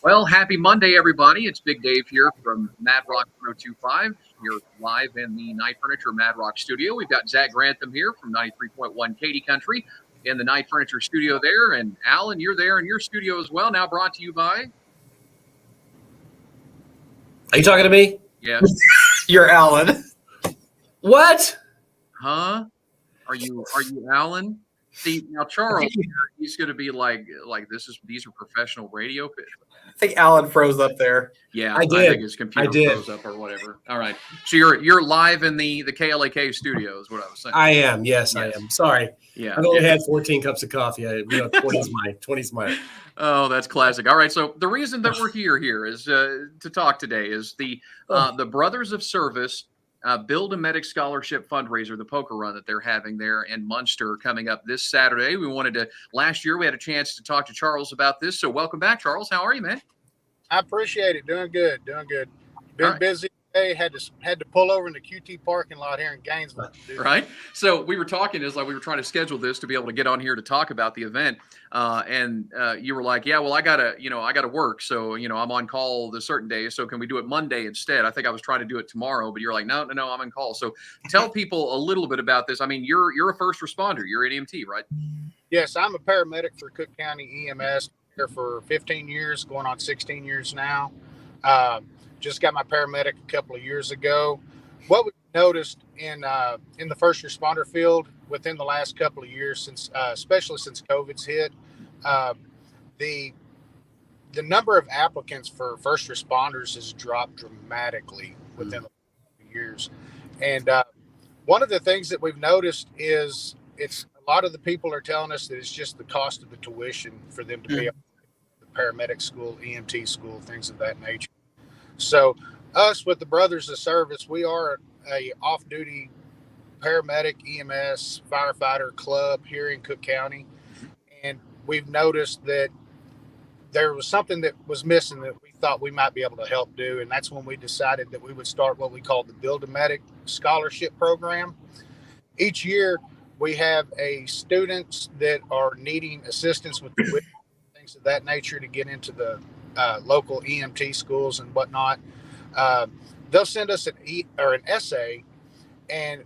Well, happy Monday, everybody. It's Big Dave here from Mad Rock 1025. You're live in the Night Furniture Mad Rock studio. We've got Zach Grantham here from 93.1 Katy Country in the Night Furniture studio there. And Alan, you're there in your studio as well. Now brought to you by... Are you talking to me? Yes. You're Alan. What? Huh? Are you Alan? See, now Charles, he's going to be like these are professional radio pitch. I think Alan froze up there. Yeah, I did. I think his computer froze up or whatever. All right. So you're live in the KLAK studio is what I was saying. I am. Yes, I am. Sorry. Yeah. I've only had 14 cups of coffee. 20's mine. Oh, that's classic. All right. So the reason that we're here is to talk today is the Brothers of Service Build a Medic Scholarship Fundraiser, the poker run that they're having there in Muenster coming up this Saturday. Last year we had a chance to talk to Charles about this. So welcome back, Charles. How are you, man? I appreciate it. Doing good. Been busy today. Had to pull over in the QT parking lot here in Gainesville. Right. So we were talking we were trying to schedule this to be able to get on here to talk about the event. And you were like, yeah, well, I gotta work. So, I'm on call this certain day. So can we do it Monday instead? I think I was trying to do it tomorrow, but you're like, no, I'm on call. So tell people a little bit about this. I mean, you're a first responder. You're an EMT, right? Yes, I'm a paramedic for Cook County EMS here for 15 years, going on 16 years now. Just got my paramedic a couple of years ago. What we noticed in the first responder field within the last couple of years, since especially since COVID's hit, the number of applicants for first responders has dropped dramatically within the years. And one of the things that we've noticed is a lot of the people are telling us that it's just the cost of the tuition for them to be able to the paramedic school, EMT school, things of that nature. So us with the Brothers of Service, we are a off-duty paramedic, EMS, firefighter club here in Cook County. And we've noticed that there was something that was missing that we thought we might be able to help do. And that's when we decided that we would start what we call the Build a Medic Scholarship Program. Each year we have students that are needing assistance with things of that nature to get into the local EMT schools and whatnot. They'll send us an essay, and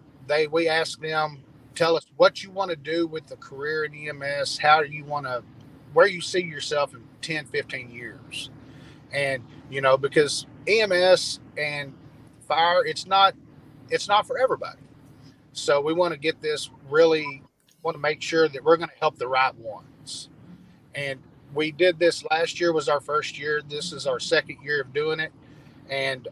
we ask them, tell us what you want to do with the career in EMS, where you see yourself in 10, 15 years. And, because EMS and fire, it's not for everybody. So we want to make sure that we're going to help the right ones. And we did this last year, was our first year. This is our second year of doing it. And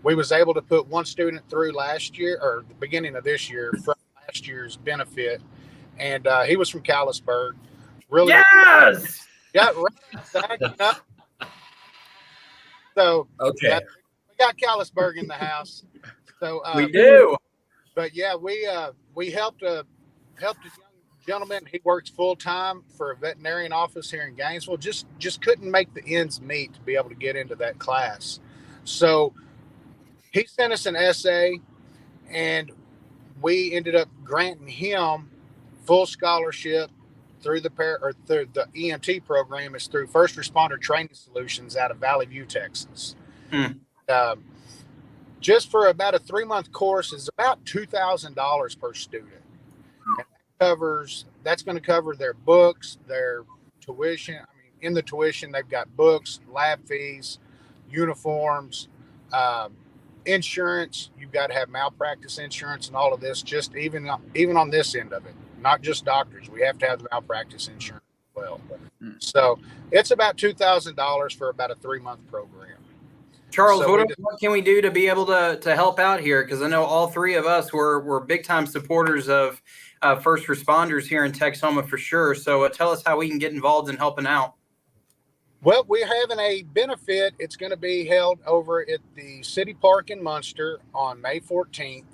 we was able to put one student through last year, or the beginning of this year, from last year's benefit. And he was from Callisburg. Really? Yes! Yeah, right. So, okay. We got Callisburg in the house. So we do. But yeah, we helped a young gentleman. He works full time for a veterinarian office here in Gainesville. Just couldn't make the ends meet to be able to get into that class. So he sent us an essay, and we ended up granting him full scholarship through the EMT program. It's through First Responder Training Solutions out of Valley View, Texas. Just for about a 3-month course is about $2,000 per student. And that's going to cover their books, their tuition. I mean, in the tuition, they've got books, lab fees, uniforms, insurance. You've got to have malpractice insurance and all of this, just even on this end of it, not just doctors. We have to have the malpractice insurance as well. So it's about $2,000 for about a 3-month program. Charles, what can we do to be able to help out here? Because I know all three of us were big-time supporters of first responders here in Texoma for sure. So tell us how we can get involved in helping out. Well, we're having a benefit. It's going to be held over at the City Park in Muenster on May 14th.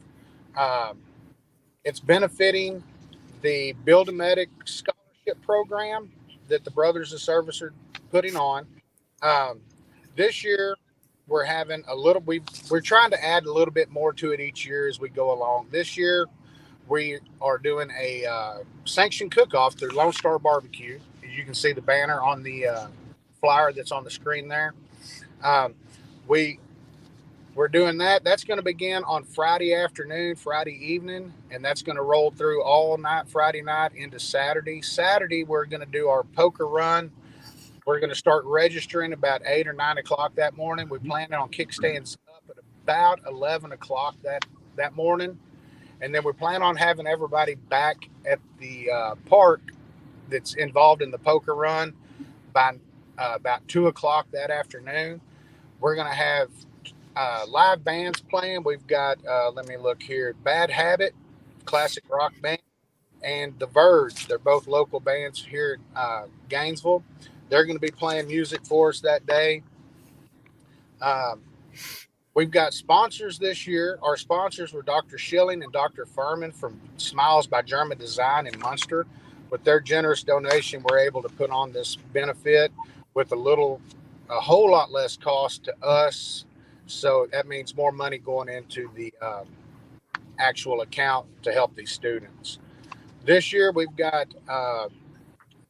It's benefiting the Build a Medic Scholarship Program that the Brothers of Service are putting on. This year, we're having we're trying to add a little bit more to it each year as we go along. This year, we are doing a sanctioned cook-off through Lone Star Barbecue. You can see the banner on the flyer that's on the screen there. We're doing that. That's going to begin on Friday afternoon, Friday evening, and that's going to roll through all night, Friday night into Saturday. Saturday, we're going to do our poker run. We're going to start registering about 8 or 9 o'clock that morning. We plan on kickstands up at about 11 o'clock that morning. And then we plan on having everybody back at the park that's involved in the poker run by about 2 o'clock that afternoon. We're going to have live bands playing. We've got, let me look here, Bad Habit, classic rock band, and The Verge. They're both local bands here in Gainesville. They're going to be playing music for us that day. We've got sponsors this year. Our sponsors were Dr. Schilling and Dr. Furman from Smiles by German Design in Muenster. With their generous donation, we're able to put on this benefit with a whole lot less cost to us. So that means more money going into the actual account to help these students. This year, we've got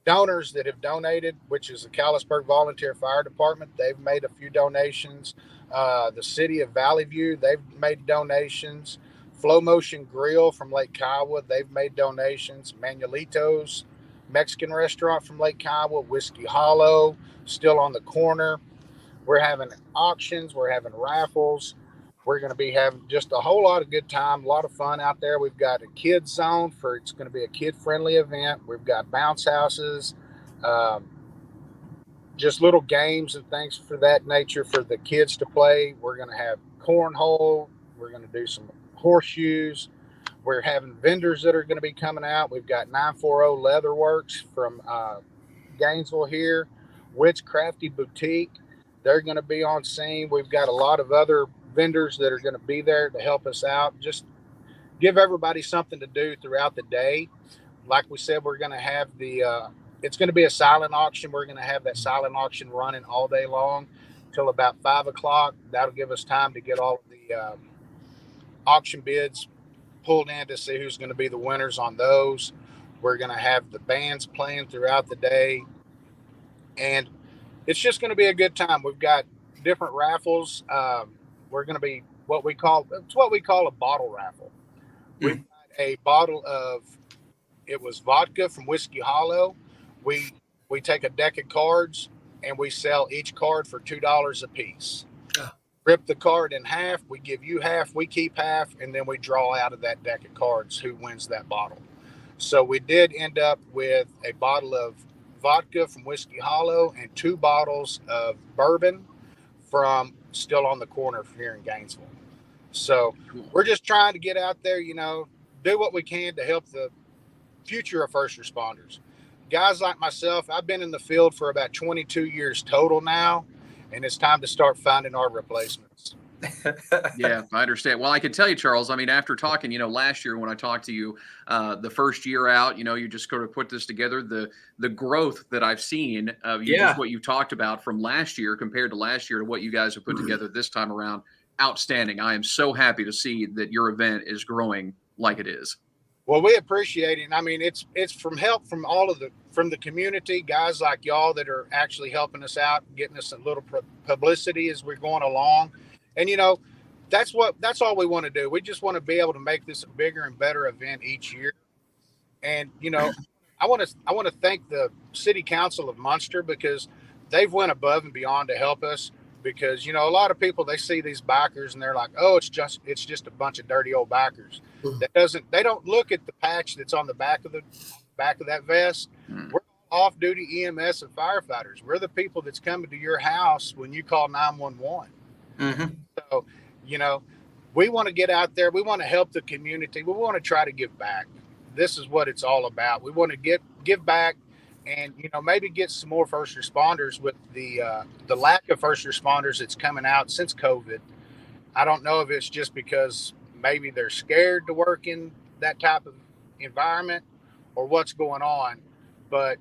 donors that have donated, which is the Callisburg Volunteer Fire Department. They've made a few donations. The city of Valley View, they've made donations. Flow Motion Grill from Lake Kiowa, they've made donations. Manuelito's Mexican restaurant from Lake Kiowa, Whiskey Hollow, still on the corner. We're having auctions, we're having raffles. We're going to be having just a whole lot of good time, a lot of fun out there. We've got a kids zone it's going to be a kid-friendly event. We've got bounce houses, just little games and things for that nature for the kids to play. We're going to have cornhole. We're going to do some horseshoes. We're having vendors that are going to be coming out. We've got 940 Leatherworks from Gainesville here, Witchcrafty Boutique. They're going to be on scene. We've got a lot of other vendors that are going to be there to help us out. Just give everybody something to do throughout the day. Like we said, we're going to have it's going to be a silent auction. We're going to have that silent auction running all day long till about 5 o'clock. That'll give us time to get all of the auction bids pulled in to see who's going to be the winners on those. We're going to have the bands playing throughout the day. And it's just going to be a good time. We've got different raffles. We're going to be what we call a bottle raffle. We've got a bottle of, it was vodka from Whiskey Hollow. We take a deck of cards and we sell each card for $2 a piece. Rip the card in half. We give you half, we keep half, and then we draw out of that deck of cards who wins that bottle. So we did end up with a bottle of vodka from Whiskey Hollow and 2 bottles of bourbon from Still on the Corner here in Gainesville. So we're just trying to get out there, do what we can to help the future of first responders. Guys like myself, I've been in the field for about 22 years total now, and it's time to start finding our replacements. Yeah, I understand. Well, I can tell you, Charles, I mean, after talking, last year when I talked to you, the first year out, you just sort of put this together, the growth that I've seen of just what you talked about from last year compared to last year to what you guys have put together this time around. Outstanding. I am so happy to see that your event is growing like it is. Well, we appreciate it. And I mean, it's from help from from the community, guys like y'all that are actually helping us out, getting us a little publicity as we're going along. And, that's all we want to do. We just want to be able to make this a bigger and better event each year. And, I want to thank the City Council of Muenster because they've went above and beyond to help us. Because, a lot of people, they see these bikers and they're like, oh, it's just a bunch of dirty old bikers. They don't look at the patch that's on the back of that vest. We're off-duty EMS and firefighters. We're the people that's coming to your house when you call 911. So, we want to get out there. We want to help the community. We want to try to give back. This is what it's all about. We want to give back. And, maybe get some more first responders with the lack of first responders that's coming out since COVID. I don't know if it's just because maybe they're scared to work in that type of environment or what's going on. But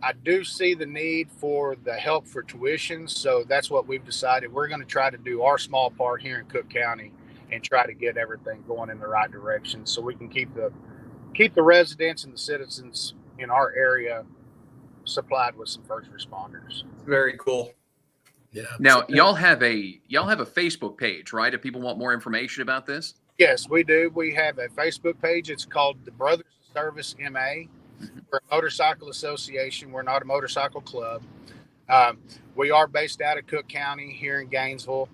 I do see the need for the help for tuition. So that's what we've decided. We're going to try to do our small part here in Cook County and try to get everything going in the right direction so we can keep the residents and the citizens in our area supplied with some first responders. Very cool. Yeah. Now, y'all have a Facebook page, right? If people want more information about this. Yes, we do. We have a Facebook page. It's called the Brothers of Service MA. We're a motorcycle association. We're not a motorcycle club. We are based out of Cook County here in Gainesville.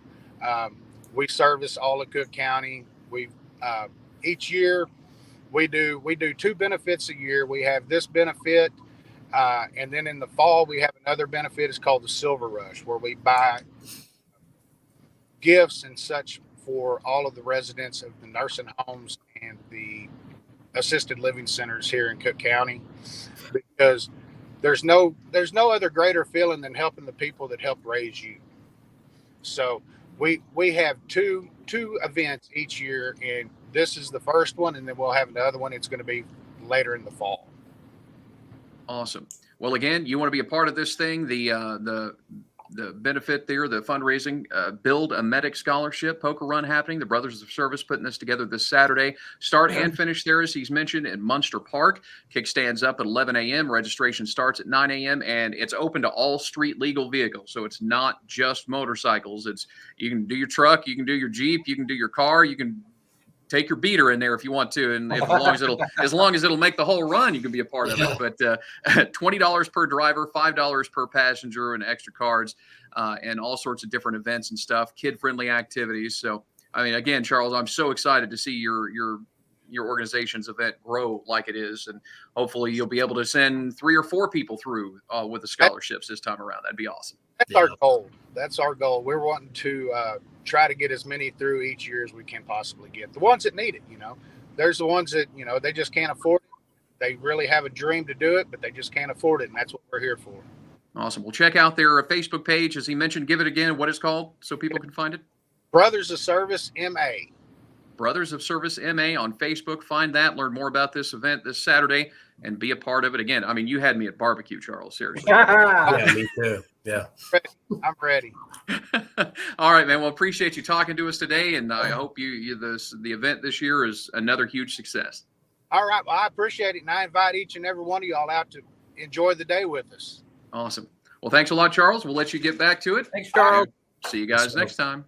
We service all of Cook County. Each year we do 2 benefits a year. We have this benefit, and then in the fall we have another benefit. It's called the Silver Rush, where we buy gifts and such for all of the residents of the nursing homes and the assisted living centers here in Cook County, because there's no other greater feeling than helping the people that helped raise you. So we have two events each year, and this is the first one, and then we'll have another one. It's going to be later in the fall. Awesome. Well, again, you want to be a part of this thing, the benefit there, the fundraising, Build a Medic Scholarship poker run happening. The Brothers of Service putting this together this Saturday. Start and finish there, as he's mentioned, in Muenster Park. Kickstands up at 11 a.m. Registration starts at 9 a.m. and it's open to all street legal vehicles. So it's not just motorcycles. You can do your truck, you can do your Jeep, you can do your car, you can take your beater in there if you want to, and as long as it'll make the whole run, you can be a part of it. But $20 per driver, $5 per passenger, and extra cards, and all sorts of different events and stuff, kid-friendly activities. So, I mean, again, Charles, I'm so excited to see your organization's event grow like it is, and hopefully you'll be able to send 3 or 4 people through with the scholarships this time around. That'd be awesome. That's our goal. That's our goal. We're wanting to try to get as many through each year as we can possibly get. The ones that need it, there's the ones that, they just can't afford it. They really have a dream to do it, but they just can't afford it. And that's what we're here for. Awesome. Well, check out their Facebook page. As he mentioned, give it again what it's called so people can find it. Brothers of Service MA. Brothers of Service MA on Facebook. Find that, learn more about this event this Saturday, and be a part of it. Again, I mean, you had me at barbecue, Charles. Seriously. Yeah, me too. Yeah. I'm ready. All right, man. Well, appreciate you talking to us today, and I hope the event this year is another huge success. All right. Well, I appreciate it, and I invite each and every one of y'all out to enjoy the day with us. Awesome. Well, thanks a lot, Charles. We'll let you get back to it. Thanks, Charles. See you guys next time.